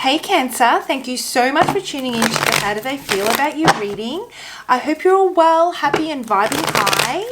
Hey Cancer, thank you so much for tuning in to the How Do They Feel About You reading. I hope you're all well, happy and vibing high.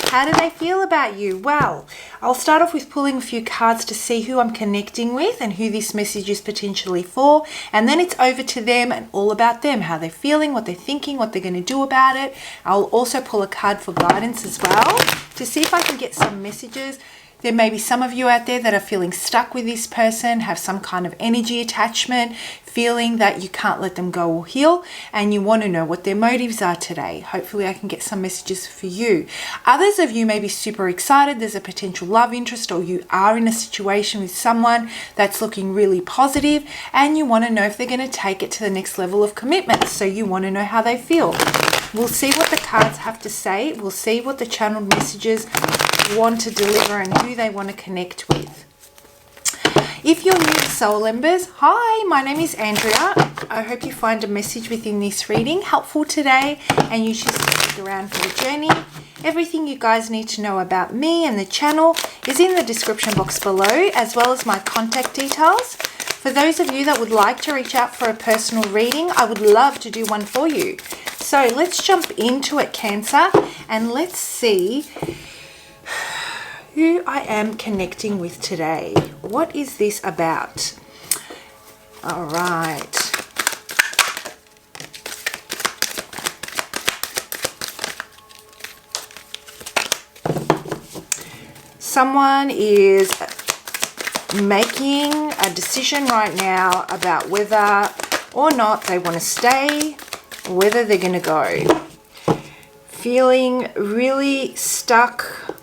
How do they feel about you? Well, I'll start off with pulling a few cards to see who I'm connecting with and who this message is potentially for. And then it's over to them and all about them, how they're feeling, what they're thinking, what they're going to do about it. I'll also pull a card for guidance as well to see if I can get some messages. There may be some of you out there that are feeling stuck with this person, have some kind of energy attachment, feeling that you can't let them go or heal, and you want to know what their motives are today. Hopefully I can get some messages for you. Others of you may be super excited. There's a potential love interest, or you are in a situation with someone that's looking really positive and you want to know if they're going to take it to the next level of commitment. So you want to know how they feel. We'll see what the cards have to say. We'll see what the channeled messages want to deliver and who they want to connect with. If you're new to Soul Embers, hi, my name is Andrea. I hope you find a message within this reading helpful today and you choose to stick around for the journey. Everything you guys need to know about me and the channel is in the description box below, as well as my contact details. For those of you that would like to reach out for a personal reading, I would love to do one for you. So let's jump into it, Cancer, and let's see who I am connecting with today. What is this about? All right. Someone is making a decision right now about whether or not they want to stay, whether they're going to go. Feeling really stuck,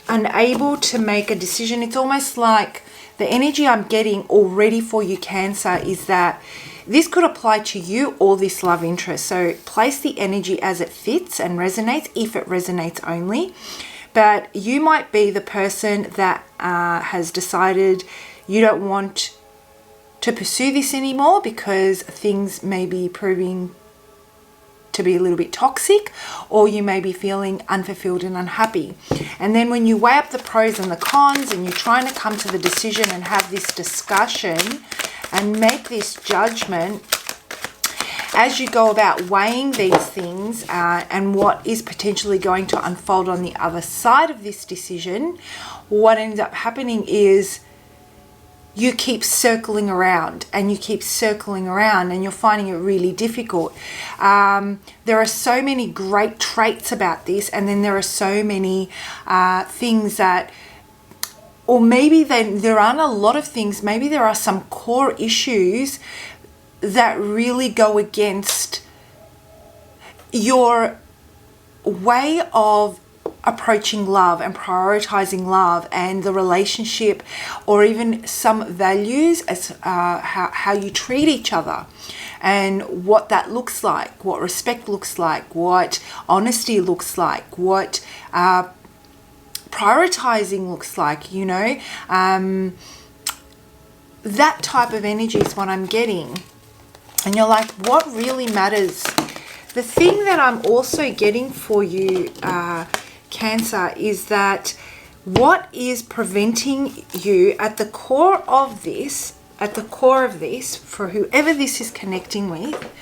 unable to make a decision. It's almost like the energy I'm getting already for you, Cancer, is that this could apply to you or this love interest. So place the energy as it fits and resonates, if it resonates only. But you might be the person that has decided you don't want to pursue this anymore because things may be proving to be a little bit toxic, or you may be feeling unfulfilled and unhappy. And then when you weigh up the pros and the cons and you're trying to come to the decision and have this discussion and make this judgment, as you go about weighing these things and what is potentially going to unfold on the other side of this decision, what ends up happening is you keep circling around and you keep circling around and you're finding it really difficult. There are so many great traits about this, and then there are so many things that, or maybe there aren't a lot of things, maybe there are some core issues that really go against your way of approaching love and prioritizing love and the relationship, or even some values as how you treat each other and what that looks like, what respect looks like, what honesty looks like, what prioritizing looks like, you know. That type of energy is what I'm getting. And you're like, what really matters? The thing that I'm also getting for you, Cancer, is that what is preventing you at the core of this, for whoever this is connecting with,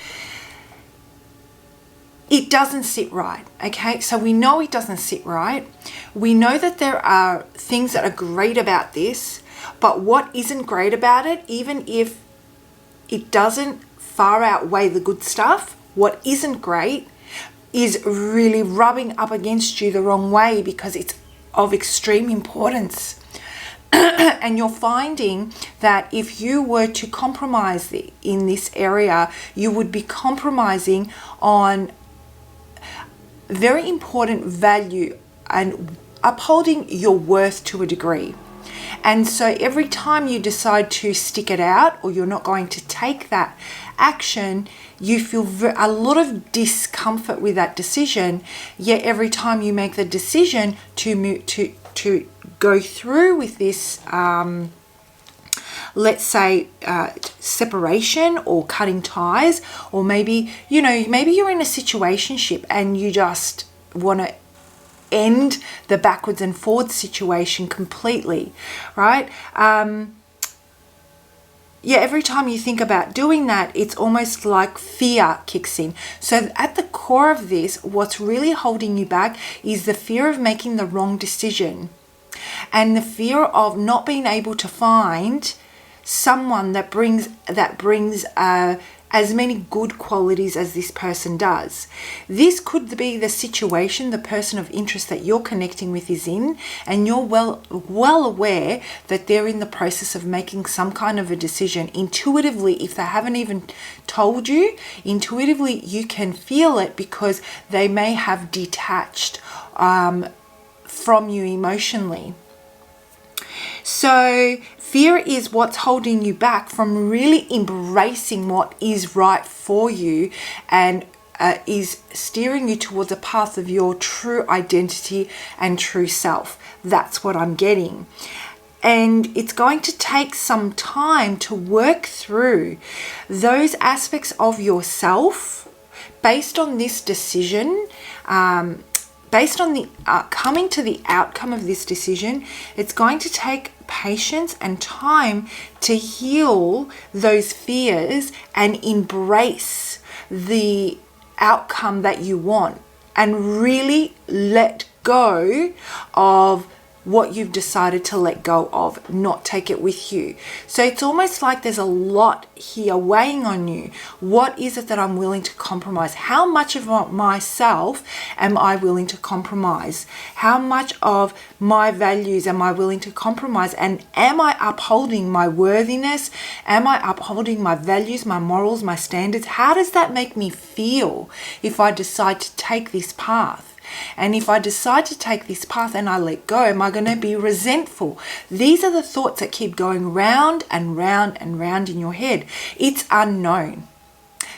it doesn't sit right, okay? So we know it doesn't sit right. We know that there are things that are great about this, but what isn't great about it, even if it doesn't far outweigh the good stuff, what isn't great is really rubbing up against you the wrong way because it's of extreme importance. And you're finding that if you were to compromise in this area, you would be compromising on very important value and upholding your worth to a degree. And so every time you decide to stick it out, or you're not going to take that action, you feel a lot of discomfort with that decision. Yet every time you make the decision to go through with this, let's say separation or cutting ties, or maybe you're in a situationship and you just want to end the backwards and forwards situation completely, right? every time you think about doing that, it's almost like fear kicks in. So at the core of this, what's really holding you back is the fear of making the wrong decision and the fear of not being able to find someone that brings as many good qualities as this person does. This could be the situation the person of interest that you're connecting with is in, and you're well aware that they're in the process of making some kind of a decision. Intuitively, if they haven't even told you, intuitively you can feel it because they may have detached from you emotionally. So fear is what's holding you back from really embracing what is right for you and is steering you towards a path of your true identity and true self. That's what I'm getting. And it's going to take some time to work through those aspects of yourself based on this decision, based on the coming to the outcome of this decision. It's going to take patience and time to heal those fears and embrace the outcome that you want and really let go of what you've decided to let go of, not take it with you. So it's almost like there's a lot here weighing on you. What is it that I'm willing to compromise? How much of myself am I willing to compromise? How much of my values am I willing to compromise? And am I upholding my worthiness? Am I upholding my values, my morals, my standards? How does that make me feel if I decide to take this path? And if I decide to take this path and I let go, am I going to be resentful? These are the thoughts that keep going round and round and round in your head. It's unknown.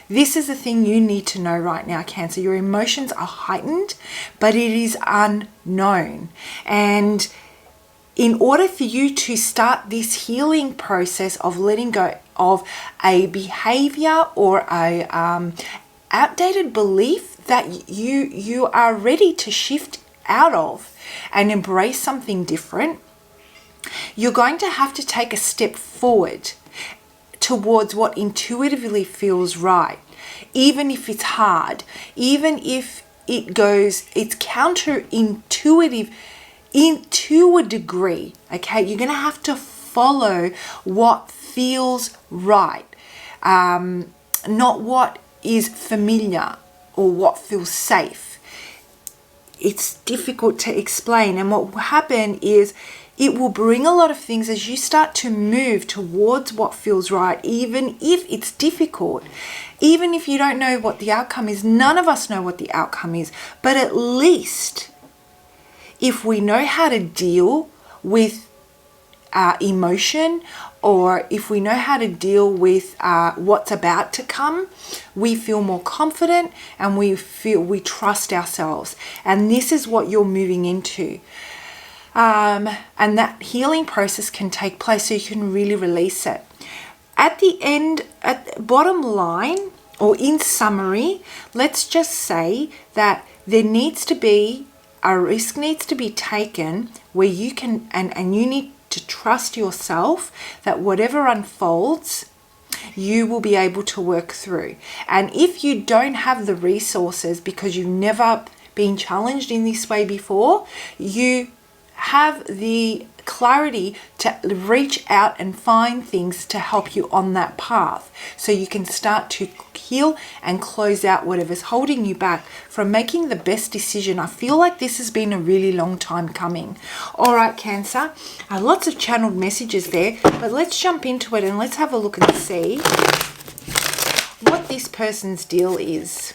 This is the thing you need to know right now, Cancer. Your emotions are heightened, but it is unknown. And in order for you to start this healing process of letting go of a behavior or a outdated belief that you are ready to shift out of and embrace something different, you're going to have to take a step forward towards what intuitively feels right, even if it's hard, even if it's counterintuitive to a degree. Okay, you're going to have to follow what feels right, not what is familiar or what feels safe. It's difficult to explain, and what will happen is it will bring a lot of things as you start to move towards what feels right, even if it's difficult, even if you don't know what the outcome is. None of us know what the outcome is, but at least if we know how to deal with emotion, or if we know how to deal with what's about to come, we feel more confident and we trust ourselves. And this is what you're moving into. And that healing process can take place so you can really release it. At the end, at the bottom line, or in summary, let's just say that there needs to be a risk needs to be taken where you can, and you need to trust yourself that whatever unfolds, you will be able to work through. And if you don't have the resources because you've never been challenged in this way before, you have the clarity to reach out and find things to help you on that path, so you can start to heal and close out whatever's holding you back from making the best decision. I feel like this has been a really long time coming. All right, Cancer, lots of channeled messages there, but let's jump into it and let's have a look and see what this person's deal is.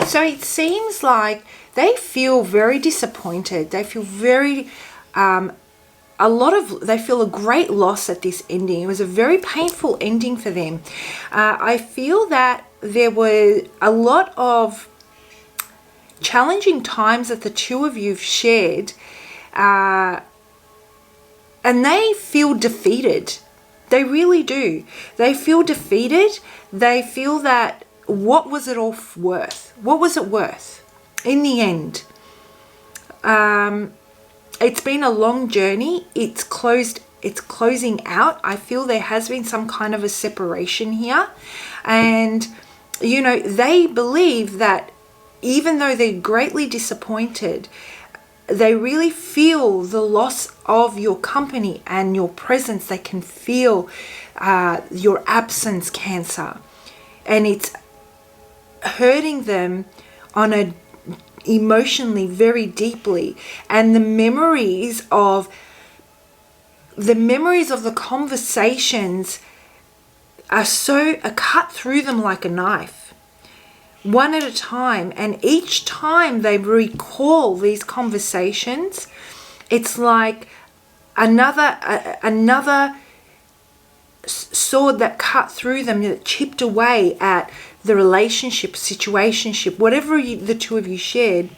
So it seems like they feel very disappointed. They feel very, they feel a great loss at this ending. It was a very painful ending for them. I feel that there were a lot of challenging times that the two of you have shared, and they feel defeated. They really do. They feel defeated. They feel that, what was it all worth? What was it worth in the end? It's been a long journey. It's closing out. I feel there has been some kind of a separation here. And, you know, they believe that even though they're greatly disappointed, they really feel the loss of your company and your presence. They can feel your absence, Cancer. And it's hurting them on a emotionally very deeply. And the memories of the conversations are cut through them like a knife, one at a time. And each time they recall these conversations, it's like another sword that cut through them, that chipped away at the relationship, situationship, whatever the two of you shared,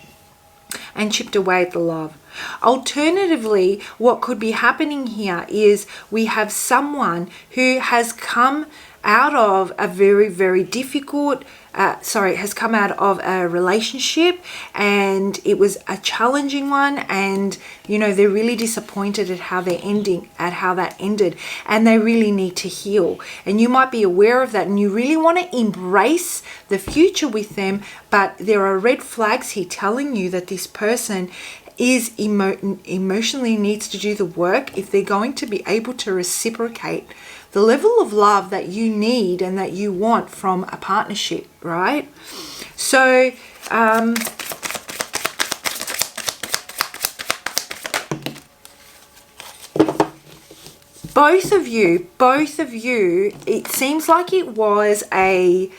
and chipped away at the love. Alternatively, what could be happening here is we have someone who has come out of a very, very difficult, has come out of a relationship, and it was a challenging one, and, you know, they're really disappointed at how that ended, and they really need to heal. And you might be aware of that, and you really want to embrace the future with them, but there are red flags here telling you that this person is emotionally needs to do the work if they're going to be able to reciprocate the level of love that you need and that you want from a partnership, right? So both of you, it seems like it was a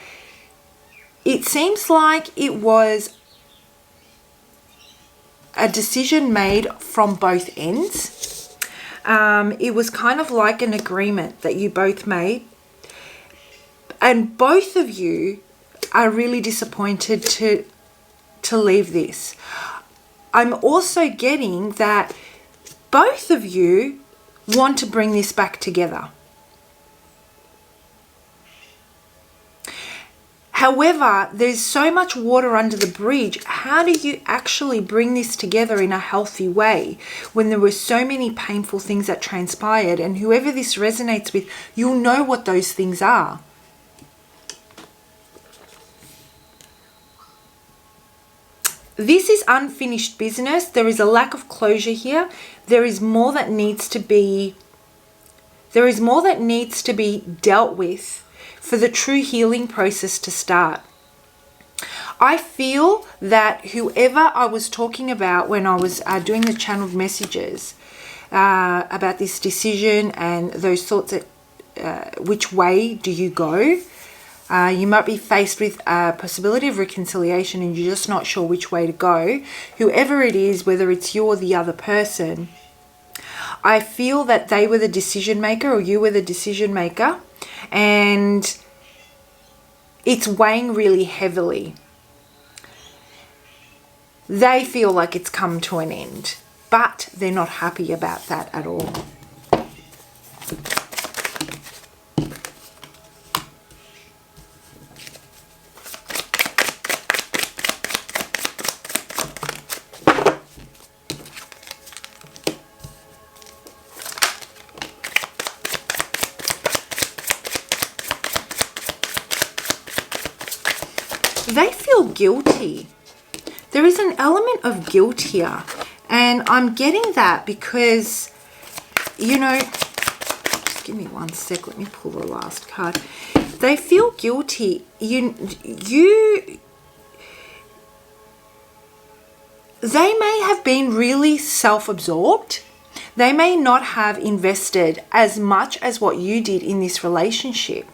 decision made from both ends. It was kind of like an agreement that you both made, and both of you are really disappointed to leave this. I'm also getting that both of you want to bring this back together. However, there's so much water under the bridge. How do you actually bring this together in a healthy way when there were so many painful things that transpired? And whoever this resonates with, you'll know what those things are. This is unfinished business. There is a lack of closure here. There is more that needs to be dealt with for the true healing process to start. I feel that whoever I was talking about when I was doing the channeled messages about this decision and those thoughts that which way do you go? You might be faced with a possibility of reconciliation and you're just not sure which way to go. Whoever it is, whether it's you or the other person, I feel that they were the decision maker or you were the decision maker, and it's weighing really heavily. They feel like it's come to an end, but they're not happy about that at all. They feel guilty. There is an element of guilt here. And I'm getting that because, you know, just give me one sec. Let me pull the last card. They feel guilty. They may have been really self-absorbed. They may not have invested as much as what you did in this relationship.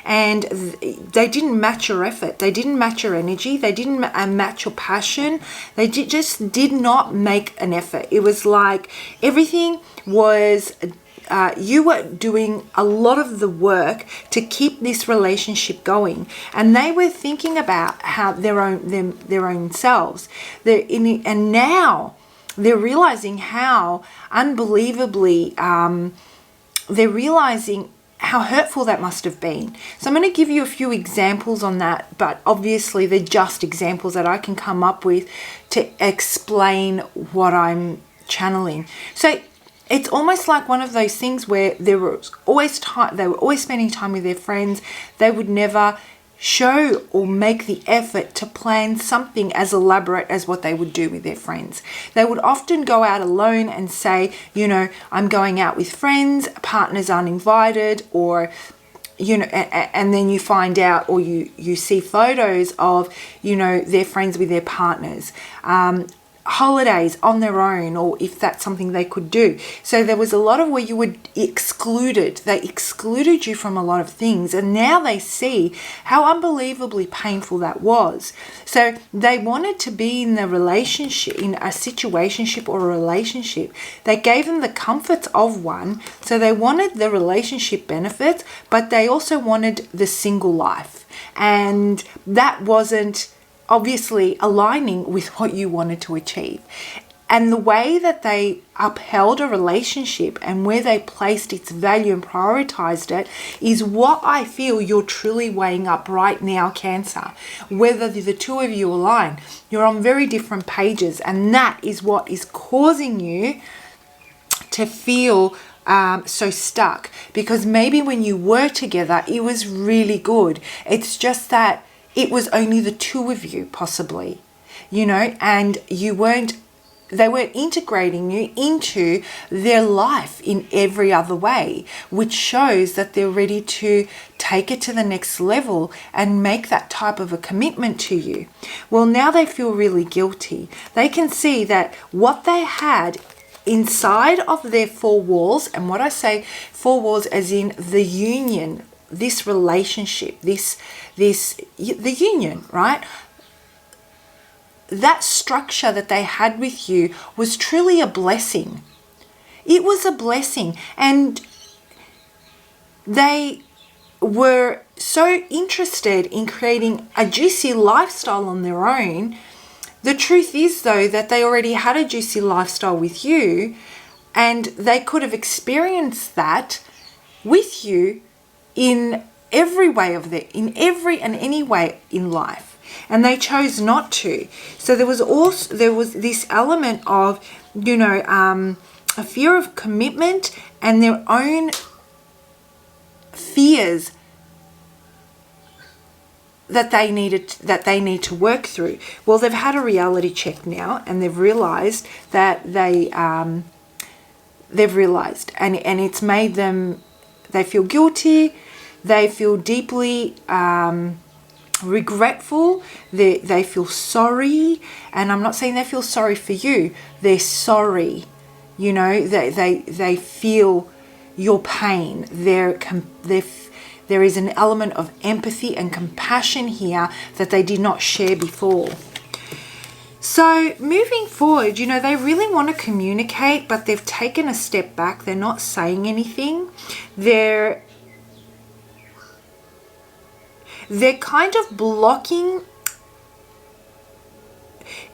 And they didn't match your effort. They didn't match your energy. They didn't match your passion. They just did not make an effort. It was like everything was you were doing a lot of the work to keep this relationship going, and they were thinking about how their own selves. And now they're realizing how unbelievably they're realizing how hurtful that must have been. So I'm going to give you a few examples on that, but obviously they're just examples that I can come up with to explain what I'm channeling. So it's almost like one of those things where they were always spending time with their friends. They would never show or make the effort to plan something as elaborate as what they would do with their friends. They would often go out alone and say, I'm going out with friends, partners aren't invited, or and then you find out, or you see photos of, their friends with their partners, holidays on their own, or if that's something they could do. So there was a lot of where you were excluded. They excluded you from a lot of things, and now they see how unbelievably painful that was. So they wanted to be in the relationship, in a situationship or a relationship. They gave them the comforts of one, so they wanted the relationship benefits, but they also wanted the single life, and that wasn't obviously aligning with what you wanted to achieve. And the way that they upheld a relationship and where they placed its value and prioritized it is what I feel you're truly weighing up right now, Cancer. Whether the two of you align, you're on very different pages, and that is what is causing you to feel so stuck. Because maybe when you were together, it was really good. It's just that it was only the two of you, possibly, and they weren't integrating you into their life in every other way, which shows that they're ready to take it to the next level and make that type of a commitment to you. Well, now they feel really guilty. They can see that what they had inside of their four walls, and what I say four walls as in the union, this relationship, the union, right? That structure that they had with you was truly a blessing. It was a blessing, and they were so interested in creating a juicy lifestyle on their own. The truth is, though, that they already had a juicy lifestyle with you, and they could have experienced that with you in every way in every and any way in life, and they chose not to. So there was this element of a fear of commitment and their own fears that they need to work through. Well, they've had a reality check now, and they've realized that and it's made them, they feel guilty. They feel deeply regretful. They feel sorry. And I'm not saying they feel sorry for you. They're sorry. They feel your pain. There is an element of empathy and compassion here that they did not share before. So moving forward, they really want to communicate, but they've taken a step back. They're not saying anything. They're kind of blocking,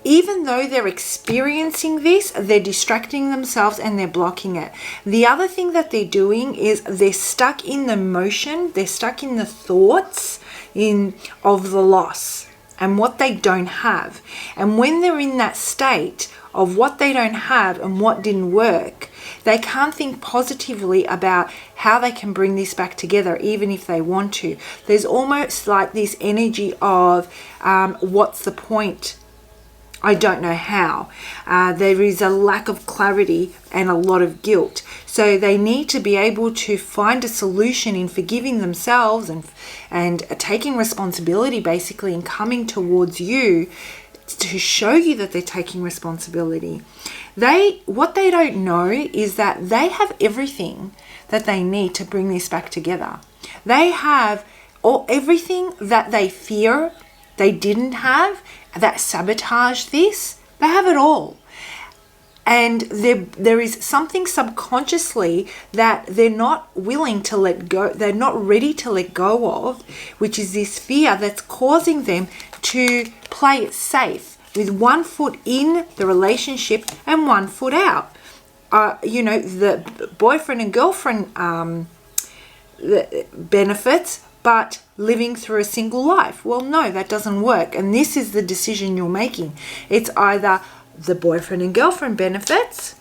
even though they're experiencing this, they're distracting themselves and they're blocking it. The other thing that they're doing is they're stuck in the motion, they're stuck in the thoughts of the loss and what they don't have. And when they're in that state of what they don't have and what didn't work, they can't think positively about how they can bring this back together, even if they want to. There's almost like this energy of, what's the point? I don't know how. There is a lack of clarity and a lot of guilt. So they need to be able to find a solution in forgiving themselves and taking responsibility, basically, and coming towards you to show you that they're taking responsibility. What they don't know is that they have everything that they need to bring this back together. They have everything that they fear they didn't have, that sabotage this. They have it all. And there is something subconsciously that they're not willing to let go, they're not ready to let go of, which is this fear that's causing them to play it safe with one foot in the relationship and one foot out. You know, the boyfriend and girlfriend the benefits, but living through a single life. Well, no, that doesn't work. And this is the decision you're making. It's either the boyfriend and girlfriend benefits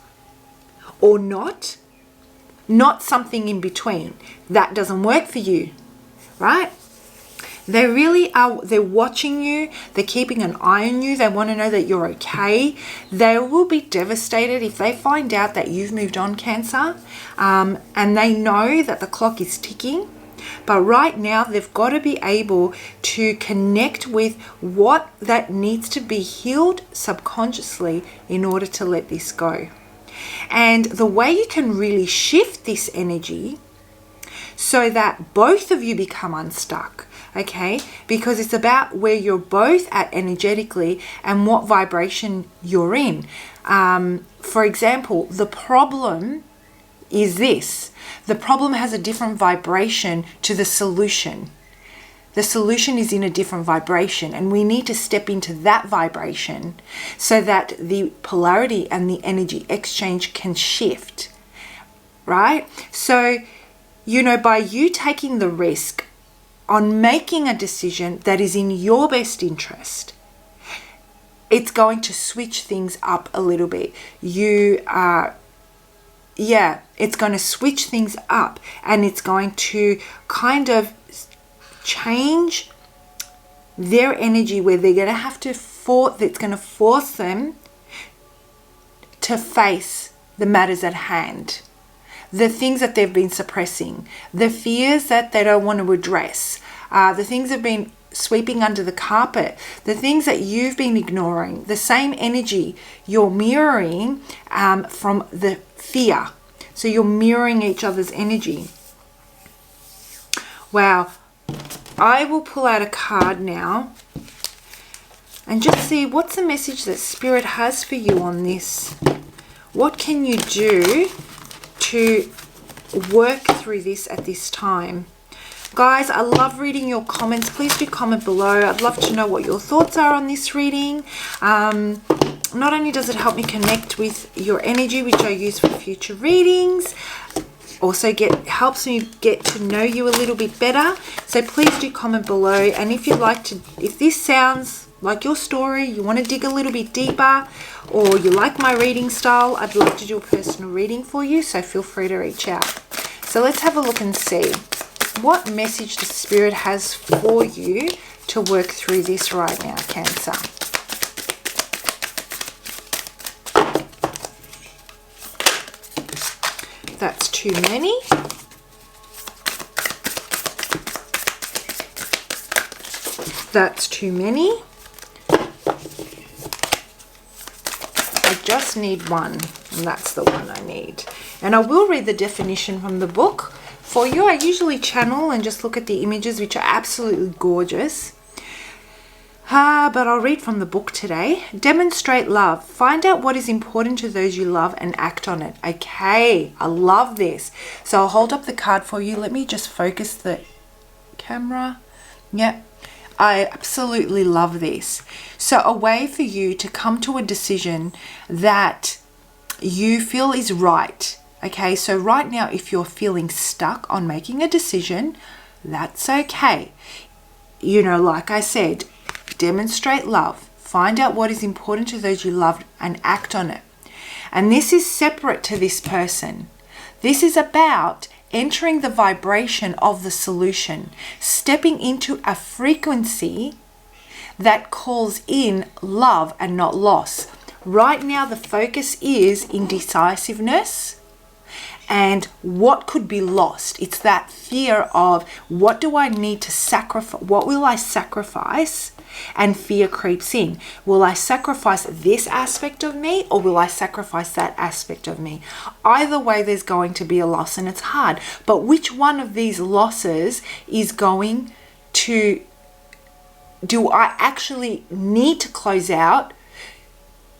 or not something in between. That doesn't work for you, right? They really are, they're watching you, they're keeping an eye on you, they want to know that you're okay. They will be devastated if they find out that you've moved on, Cancer, and they know that the clock is ticking. But right now, they've got to be able to connect with what that needs to be healed subconsciously in order to let this go. And the way you can really shift this energy so that both of you become unstuck, okay? Because it's about where you're both at energetically and what vibration you're in. For example, the problem is this. The problem has a different vibration to the solution. The solution is in a different vibration, and we need to step into that vibration so that the polarity and the energy exchange can shift, right? So, you know, by you taking the risk on making a decision that is in your best interest, it's going to switch things up a little bit. It's going to switch things up, and it's going to kind of change their energy where they're going to have to it's going to force them to face the matters at hand, the things that they've been suppressing, the fears that they don't want to address, the things that have been sweeping under the carpet, the things that you've been ignoring, the same energy you're mirroring from the fear. So you're mirroring each other's energy. Wow. I will pull out a card now and just see what's the message that Spirit has for you on this. What can you do to work through this at this time? Guys, I love reading your comments. Please do comment below. I'd love to know what your thoughts are on this reading. Not only does it help me connect with your energy, which I use for future readings, also helps me get to know you a little bit better. So please do comment below. And if you'd like to, if this sounds like your story, you want to dig a little bit deeper, or you like my reading style, I'd love to do a personal reading for you. So feel free to reach out. So let's have a look and see what message the Spirit has for you to work through this right now, Cancer. That's too many. That's too many. I just need one, and that's the one I need. And I will read the definition from the book for you. I usually channel and just look at the images, which are absolutely gorgeous. But I'll read from the book today. Demonstrate love. Find out what is important to those you love and act on it. Okay, I love this. So I'll hold up the card for you. Let me just focus the camera. Yep, I absolutely love this. So a way for you to come to a decision that you feel is right. Okay, so right now, if you're feeling stuck on making a decision, that's okay. You know, like I said, demonstrate love. Find out what is important to those you love and act on it. And this is separate to this person. This is about entering the vibration of the solution, stepping into a frequency that calls in love and not loss. Right now, the focus is indecisiveness and what could be lost. It's that fear of, what do I need to sacrifice? What will I sacrifice? And fear creeps in. Will I sacrifice this aspect of me, or will I sacrifice that aspect of me? Either way, there's going to be a loss, and it's hard. But which one of these losses is going to, do I actually need to close out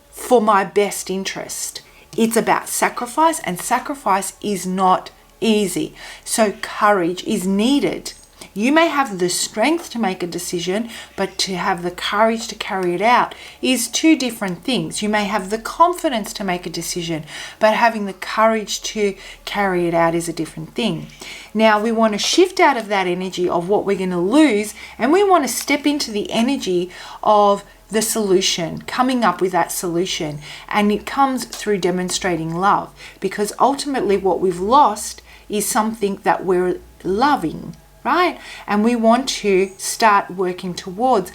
for my best interest? it's about sacrifice, and sacrifice is not easy. So courage is needed. You may have the strength to make a decision, but to have the courage to carry it out is two different things. You may have the confidence to make a decision, but having the courage to carry it out is a different thing. Now, we want to shift out of that energy of what we're going to lose, and we want to step into the energy of the solution, coming up with that solution. And it comes through demonstrating love, because ultimately what we've lost is something that we're loving, right? And we want to start working towards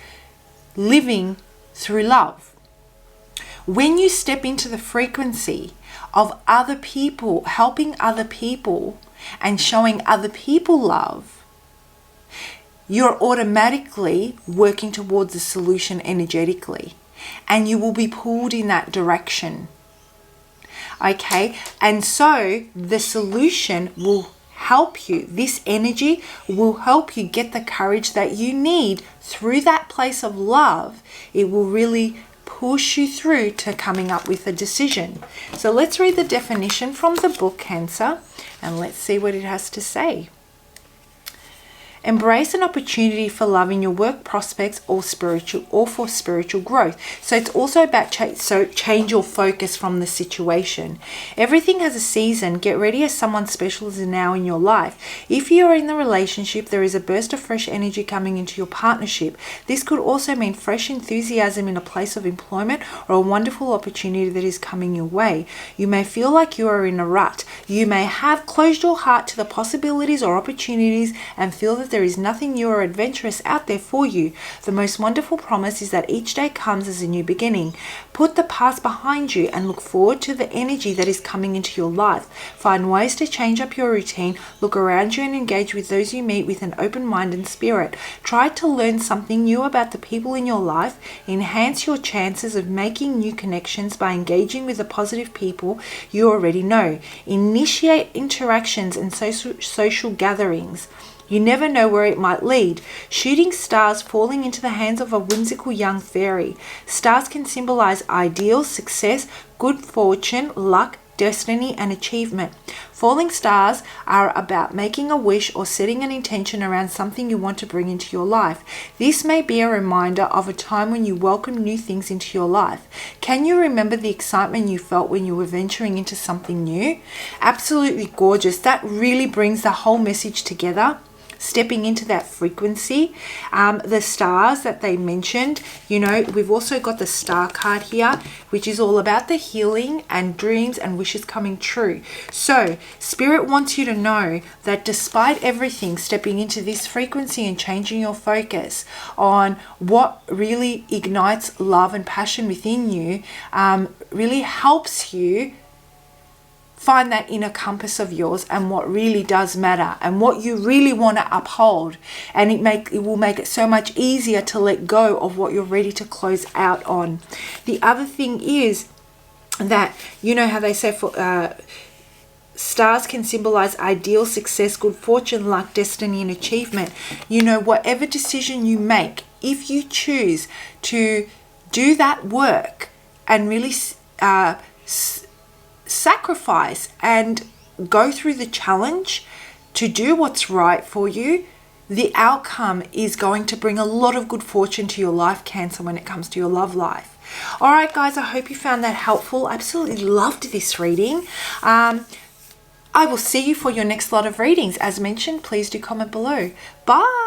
living through love. When you step into the frequency of other people, helping other people and showing other people love, you're automatically working towards a solution energetically, and you will be pulled in that direction. Okay, and so the solution will help you. This energy will help you get the courage that you need through that place of love. It will really push you through to coming up with a decision. So let's read the definition from the book, Cancer, and let's see what it has to say. Embrace an opportunity for love in your work prospects or for spiritual growth. So it's also about change your focus from the situation. Everything has a season. Get ready, as someone special is now in your life. If you are in the relationship, there is a burst of fresh energy coming into your partnership. This could also mean fresh enthusiasm in a place of employment or a wonderful opportunity that is coming your way. You may feel like you are in a rut. You may have closed your heart to the possibilities or opportunities and feel that there is nothing new or adventurous out there for you. The most wonderful promise is that each day comes as a new beginning. Put the past behind you and look forward to the energy that is coming into your life. Find ways to change up your routine. Look around you and engage with those you meet with an open mind and spirit. Try to learn something new about the people in your life. Enhance your chances of making new connections by engaging with the positive people you already know. Initiate interactions and social gatherings. You never know where it might lead. Shooting stars falling into the hands of a whimsical young fairy. Stars can symbolize ideals, success, good fortune, luck, destiny, and achievement. Falling stars are about making a wish or setting an intention around something you want to bring into your life. This may be a reminder of a time when you welcomed new things into your life. Can you remember the excitement you felt when you were venturing into something new? Absolutely gorgeous. That really brings the whole message together. Stepping into that frequency. The stars that they mentioned, we've also got the star card here, which is all about the healing and dreams and wishes coming true. So Spirit wants you to know that despite everything, stepping into this frequency and changing your focus on what really ignites love and passion within you, really helps you find that inner compass of yours and what really does matter and what you really want to uphold. And it will make it so much easier to let go of what you're ready to close out on. The other thing is that, how they say stars can symbolize ideal, success, good fortune, luck, destiny, and achievement. Whatever decision you make, if you choose to do that work and really sacrifice and go through the challenge to do what's right for you, the outcome is going to bring a lot of good fortune to your life, Cancer, when it comes to your love life. All right, guys, I hope you found that helpful. I absolutely loved this reading. I will see you for your next lot of readings. As mentioned, please do comment below. Bye.